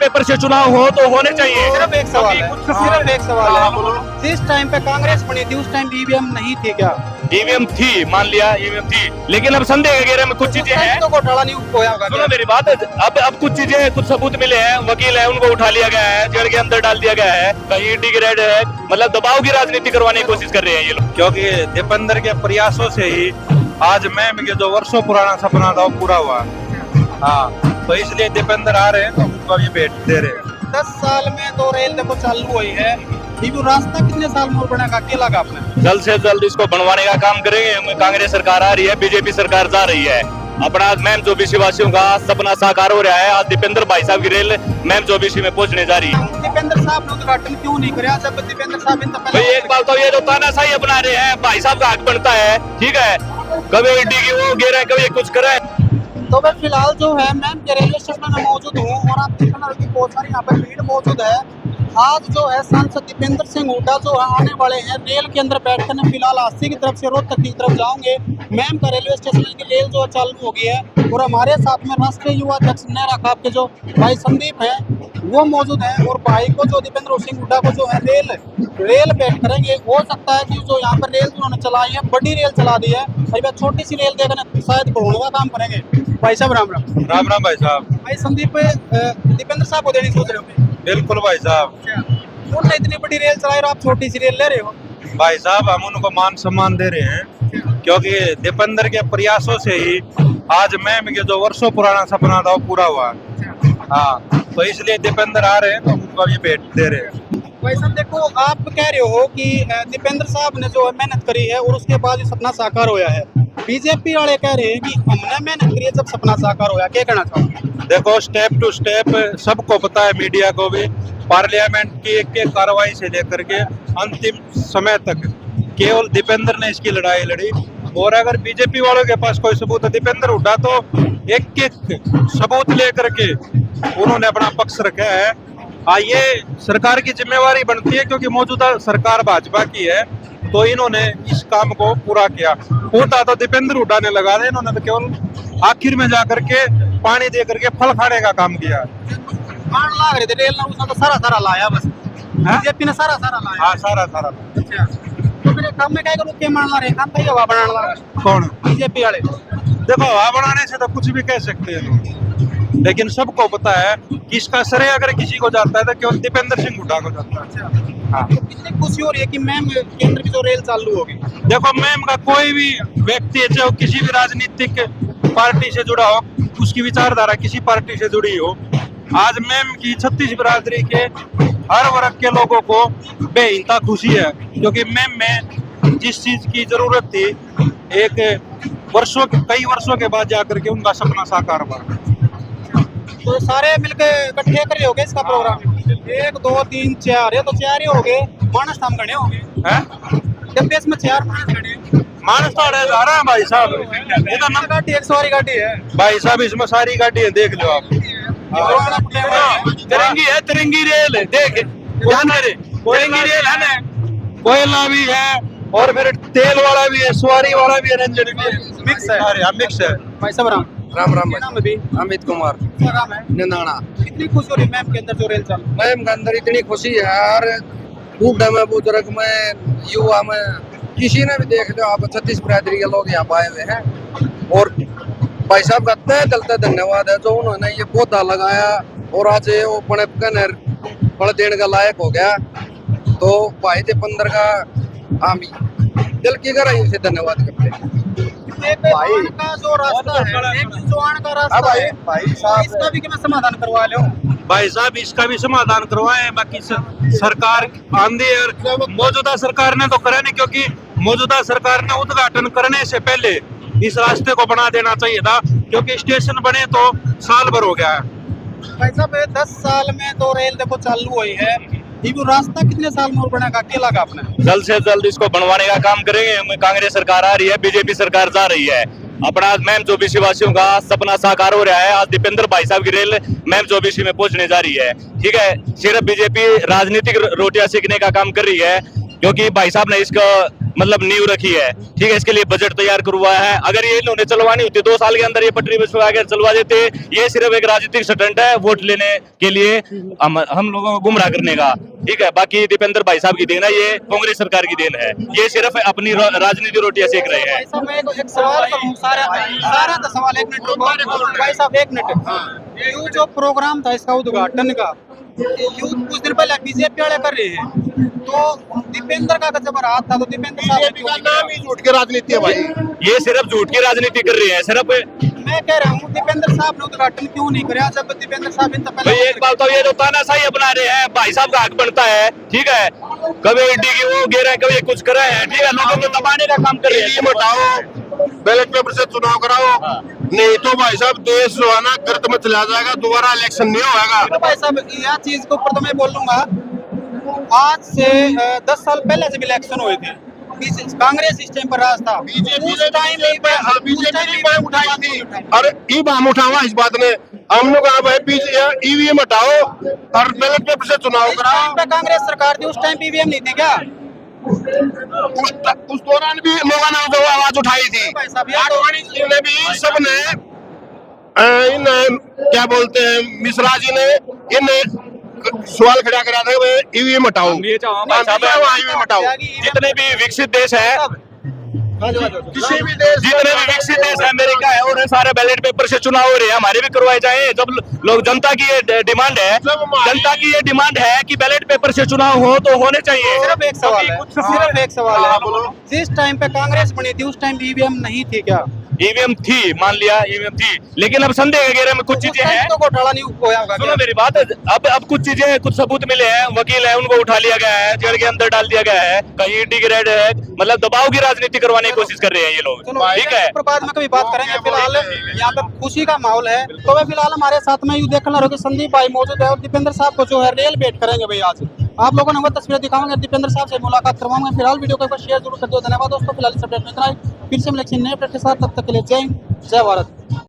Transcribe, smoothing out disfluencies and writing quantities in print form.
Paper से चुनाव हो तो होने चाहिए। सिर्फ एक सवाल है, सिर्फ एक सवाल है, जिस टाइम पे कांग्रेस बनी थी उस टाइम ईवीएम नहीं थी क्या? ईवीएम थी, मान लिया ईवीएम थी, लेकिन अब संदेह वगैरह में कुछ चीजें हैं तो घोटाला नहीं होया होगा। सुनो मेरी बात, अब कुछ चीजें, कुछ सबूत मिले हैं, वकील है उनको उठा लिया गया है, जेल के अंदर डाल दिया गया है, कहीं ईडी की रेड है, मतलब दबाव की राजनीति करवाने की कोशिश कर रहे हैं ये लोग। क्योंकि दीपेंद्र के प्रयासों से ही आज मैम के जो वर्षों पुराना सपना था वो पूरा हुआ। हाँ, तो इसलिए दीपेंद्र आ रहे हैं तो उनको अभी भेंट दे रहे हैं। 10 साल में तो रेल देखो चालू हुई है, ये जो रास्ता कितने साल में बनेगा, क्या लगा आपने? जल्द से जल्द इसको बनवाने का काम करेंगे। कांग्रेस सरकार आ रही है, बीजेपी सरकार जा रही है, अपना मैम जो ओबीसी वासियों का सपना साकार हो रहा है। आज दीपेंद्र भाई साहब की रेल मैम जो ओबीसी में पहुंचने जा रही है। दीपेंद्र साहब ने उद्घाटन क्यों नहीं कराया जब दीपेंद्र साहब इन भाई एक बात तो ये जो तानाशाही अपना रहे हैं, भाई साहब का हक बनता है, ठीक है, कभी ईडी की वो गिरा है, कभी कुछ करा है। तो मैं फिलहाल जो है मैम के रेलवे स्टेशन में मौजूद हूँ और आप देख रहे हैं बहुत सारी यहाँ पर भीड़ मौजूद है। आज जो है सांसद दीपेंद्र सिंह हुड्डा जो है आने वाले हैं, रेल के अंदर बैठकर फिलहाल अस्सी की तरफ से रोहतक की तरफ जाओगे। मैम का रेलवे स्टेशन की रेल जो है चालू हो गई है और हमारे साथ में राष्ट्रीय युवा अध्यक्ष नेहरा खाप के जो भाई संदीप है वो मौजूद है और भाई को जो दीपेंद्र सिंह हुड्डा को जो है रेल बैठ करेंगे। हो सकता है कि जो यहाँ पर रेल उन्होंने चलाई है, बड़ी रेल चला दी है, अभी छोटी सी रेल देखने शायद बढ़ाने का काम करेंगे। भाई साहब राम राम। राम राम भाई साहब। भाई संदीप दीपेंद्र साहब को देनी सोच रहे हो? बिल्कुल भाई साहब। उन्होंने इतनी बड़ी रेल चलाई और आप छोटी सी रेल ले रहे हो? भाई साहब हम उनको मान सम्मान दे रहे हैं क्योंकि दीपेंद्र के प्रयासों से ही आज मैम के जो वर्षों पुराना सपना था वो पूरा हुआ। हाँ, तो इसलिए दीपेंद्र आ रहे हैं तो उनको अभी भेंट दे रहे हैं। भाई साहब देखो, आप कह रहे हो कि दीपेंद्र साहब ने जो है मेहनत करी है और उसके बाद ये सपना साकार होया है। बीजेपी वाले कह रहे हैं कि हमने मेहनत करी है जब सपना साकार होया। क्या कहना चाहो? देखो, स्टेप टू स्टेप सबको पता है, मीडिया को भी, पार्लियामेंट की एक एक कार्रवाई से लेकर के अंतिम समय तक केवल दीपेंद्र ने इसकी लड़ाई लड़ी। और अगर बीजेपी वालों के पास कोई सबूत है, दीपेंद्र हुड्डा तो एक एक सबूत लेकर के उन्होंने अपना पक्ष रखा है। ये सरकार की जिम्मेवारी बनती है क्योंकि मौजूदा सरकार भाजपा की है, तो इन्होंने इस काम को पूरा किया। होता तो दीपेंद्र हुड्डा ने लगा दिया, इन्होंने तो केवल आखिर में जाकर के पानी दे करके फल खाने का काम किया। मान लाग रहे थे रेल ने, उसने तो सारा लाया, बस बीजेपी ने सारा लाया। हाँ, सारा। अच्छा, तो मेरे काम में क्या करूँ, क्या मान ला रहे काम का हवा बनाने लगा? कौन? बीजेपी वाले। देखो, हवा बनाने से तो कुछ भी कह सकते हैं लोग, लेकिन सबको पता है कि इसका श्रेय अगर किसी को जाता है तो केवल दीपेंद्र सिंह हुड्डा को जाता है। हाँ, तो कितनी खुशी हो रही है कि मैम केंद्र की जो रेल चालू होगी। देखो, मैम का कोई भी व्यक्ति है, चाहे किसी भी राजनीतिक पार्टी से जुड़ा हो, उसकी विचारधारा किसी पार्टी से जुड़ी हो, आज मैम की 36 बिरादरी के हर वर्ग के लोगों को बेइंतहा खुशी है क्योंकि मैम में जिस चीज की जरूरत थी, एक कई वर्षों के बाद जाकर के उनका सपना साकार हुआ। तो सारे मिलके इकट्ठे कर हो गए इसका प्रोग्राम? 1 2 3 4, ये तो 4 ही हो गए। मानस हम गणे होंगे जब देश में 4 मानस गणे। मानस तो जा रहा है भाई साहब, ये तो गाड़ी एक सवारी गाड़ी है भाई साहब, इसमें सारी गाड़ी है, देख लो आप। तिरंगी है, तिरंगी रेल है, देख तिरंगी रेल है ना, कोयला भी है और फिर तेल वाला भी है, सवारी वाला भी है, रंजन भी है, मिक्स है। अरे मिक्स है। भाई साहब राम राम राम क्या नाम है? अमित कुमार क्या नाम है? निंदाना। कितनी खुशी हो रही है मैम के अंदर जो रेल चालू? मैम के अंदर इतनी खुशी है यार, बूढ़े में, बुजुर्ग में, युवा में, किसी ने भी देख लो आप, 36 बिरादरी के लोग यहाँ आए हुए हैं। और भाई साहब का तहे दिल से धन्यवाद है जो उन्होंने ये पौधा लगाया और आज ये वो बड़े फल देने का लायक हो गया। तो भाई दीपेंद्र का हम दिल की गहराई से धन्यवाद करते हैं। भाई का जो रास्ता है, एक चौहान का रास्ता है, भाई साहब इसका भी मैं समाधान करवा लो। भाई साहब, इसका भी समाधान करवाए। बाकी सरकार आंधी और मौजूदा सरकार ने तो करा नहीं, क्योंकि मौजूदा सरकार ने उद्घाटन करने से पहले इस रास्ते को बना देना चाहिए था, क्योंकि स्टेशन बने तो साल भर हो गया है। भाई साहब 10 साल में तो रेल देखो चालू हुई है, ये भी रास्ता कितने साल में और बनेगा, क्या लगा आपने? जल्द से जल्द इसको बनवाने का काम करेंगे। कांग्रेस सरकार आ रही है, बीजेपी सरकार जा रही है, अपना मैम जो ओबीसी वासियों का सपना साकार हो रहा है। आज दीपेंद्र भाई साहब की रेल मैम जो ओबीसी में पहुंचने जा रही है, ठीक है। सिर्फ बीजेपी राजनीतिक रोटियां सीखने का काम कर रही है, क्योंकि भाई साहब ने इसका मतलब नींव रखी है, ठीक है। इसके लिए बजट तैयार करवाया है। अगर ये इन्होंने चलवानी होती 2 साल के अंदर ये पटरी बिछवा के चलवा देते। ये सिर्फ एक राजनीतिक स्टंट है वोट लेने के लिए, हम लोगों को गुमराह करने का, ठीक है। बाकी दीपेंद्र भाई साहब की देन है, ये कांग्रेस सरकार की देन है। ये सिर्फ अपनी राजनीति रोटियां सेक रहे हैं। भाई साहब मैं एक सवाल करूं, सारा का सवाल 1 मिनट रुको भाई साहब 1 मिनट। ये जो प्रोग्राम था इसका उद्घाटन का, यूथ कुछ दिन पहले बीजेपी वाले कर रहे हैं, तो दीपेंद्र का जब रात था तो दीपेंद्र साहब बीजेपी का नाम ही झूठ की राजनीति है भाई। ये सिर्फ झूठ की राजनीति कर रही है सिर्फ। मैं कह रहा हूँ दीपेंद्र साहब ने उद्घाटन क्यों नहीं कराया जब दीपेंद्र साहब इन भाई एक बात तो ये जो तानाशाही अपना रहे हैं, भाई साहब का हक बनता है, ठीक है। कभी ईडी की वो गिरा है, कभी कुछ करा है, ठीक है। लोगों को दबाने का काम कर रहे हैं। हटाओ, बैलेट पेपर से चुनाव कराओ, नहीं तो भाई साहब देश जो है ना गर्त में चला जाएगा, दोबारा इलेक्शन नहीं होगा। भाई साहब यह चीज के ऊपर तो मैं बोलूंगा, आज से 10 साल पहले जब इलेक्शन हुए थे कांग्रेस इस टाइम पर राज था, बीजेपी उस टाइम बीजेपी ने उठाई थी और ईब हम उठावा इस बात ने। हम लोग कहा भाई ईवीएम हटाओ और बैलेट पेपर से चुनाव कराओ। कांग्रेस सरकार थी उस टाइम ईवीएम नहीं थी क्या? उस दौरान भी लोगों ने जो आवाज उठाई थी, आडवाणी जी ने भी, सबने, इन क्या बोलते हैं मिश्रा जी ने इन सवाल खड़ा करा था ईवीएम हटाओ, ईवीएम हटाओ। जितने भी विकसित देश है, किसी भी देश, जितने भी विकसित देश है, अमेरिका है, उन्हें सारे बैलेट पेपर से चुनाव हो रहे हैं। हमारे भी करवाए जाए। जब लोग, जनता की ये डिमांड है, जनता की ये डिमांड है कि बैलेट पेपर से चुनाव हो तो होने चाहिए। सिर्फ एक सवाल है, सिर्फ एक सवाल है, जिस टाइम पे कांग्रेस बनी थी उस टाइम ईवीएम नहीं थी क्या? ईवीएम थी, मान लिया ईवीएम थी, लेकिन अब संदेह वगैरह में कुछ चीजें हैं तो घोटाला नहीं हुआ होगा। सुनो मेरी बात, अब कुछ चीजें, कुछ सबूत मिले हैं, वकील है उनको उठा लिया गया है, जेल के अंदर डाल दिया गया है, कहीं ईडी की रेड है, मतलब दबाव की राजनीति करवाने की कोशिश कर रहे हैं ये लोग, ठीक है। बाद में कभी बात करेंगे, फिलहाल यहाँ पे खुशी का माहौल है। तो वह फिलहाल हमारे साथ में यूँ देखना रहो कि संदीप भाई मौजूद है और दीपेंद्र साहब को जो है रेल भेंट करेंगे भाई आज। आप लोगों ने वो तस्वीरें दिखाऊंगे, दीपेंद्र साहब से मुलाकात करवाऊंगे। फिलहाल वीडियो को एक बार शेयर जरूर कर दो। धन्यवाद दोस्तों, फिलहाल इस अपडेट में इतना ही। फिर से मिलेंगे नए अपडेट के साथ, तब तक के लिए जय हिंद, जय भारत।